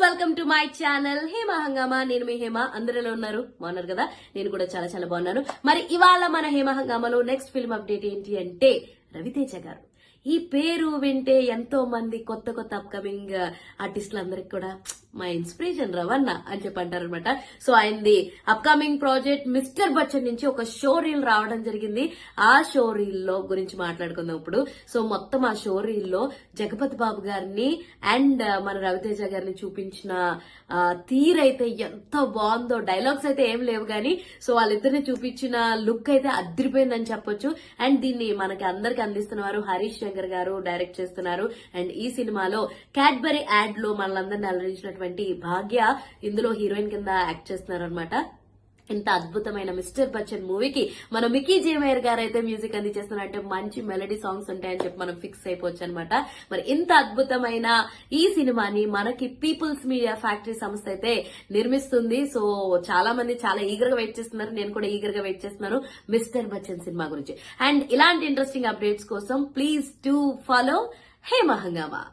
Welcome to my channel Hema హంగామా. నేను మీ హేమ. అందరిలో ఉన్నారు, బాగున్నారు కదా? నేను కూడా చాలా చాలా బాగున్నాను. మరి ఇవాళ మన హేమ హంగామాలో నెక్స్ట్ ఫిల్మ్ అప్డేట్ ఏంటి అంటే రవితేజ గారు. ఈ పేరు వింటే ఎంతో మంది కొత్త కొత్త అప్కమింగ్ ఆర్టిస్టులందరికి కూడా మా ఇన్స్పిరేషన్ రవణ అని చెప్పి అంటారు అనమాట. సో ఆయనది అప్కమింగ్ ప్రాజెక్ట్ మిస్టర్ బచ్చన్ నుంచి ఒక షో రీల్ రావడం జరిగింది. ఆ షో రీల్ లో గురించి మాట్లాడుకుందాం ఇప్పుడు. సో మొత్తం ఆ షో రీల్ లో జగపతి బాబు గారిని అండ్ మన రవితేజ గారిని చూపించిన తీరైతే ఎంత బాగుందో. డైలాగ్స్ అయితే ఏం లేవు కానీ సో వాళ్ళిద్దరిని చూపించిన లుక్ అయితే అదిరిపోయిందని చెప్పొచ్చు. అండ్ దీన్ని మనకి అందరికి అందిస్తున్నారు హరీష్ శంకర్ గారు, డైరెక్ట్ చేస్తున్నారు. అండ్ ఈ సినిమాలో క్యాడ్బరీ యాడ్ లో మనలందరినీ అలరించినటువంటి భాగ్య ఇందులో హీరోయిన్ కింద యాక్ట్ చేస్తున్నారు అనమాట. ఇంత అద్భుతమైన మిస్టర్ బచ్చన్ మూవీకి మన మికీ జేమేయర్ గారు అయితే మ్యూజిక్ అందించేస్తున్నారంటే మంచి మెలడీ సాంగ్స్ ఉంటాయని చెప్పి మనం ఫిక్స్ అయిపోవచ్చు అనమాట. మరి ఇంత అద్భుతమైన ఈ సినిమాని మనకి పీపుల్స్ మీడియా ఫ్యాక్టరీ సంస్థ అయితే నిర్మిస్తుంది. సో చాలా మంది చాలా ఈగర్ గా వెయిట్ చేస్తున్నారు. నేను కూడా ఈగర్ గా వెయిట్ చేస్తున్నాను మిస్టర్ బచ్చన్ సినిమా గురించి. అండ్ ఇలాంటి ఇంట్రెస్టింగ్ అప్డేట్స్ కోసం ప్లీజ్ డు ఫాలో హేమ హంగామా.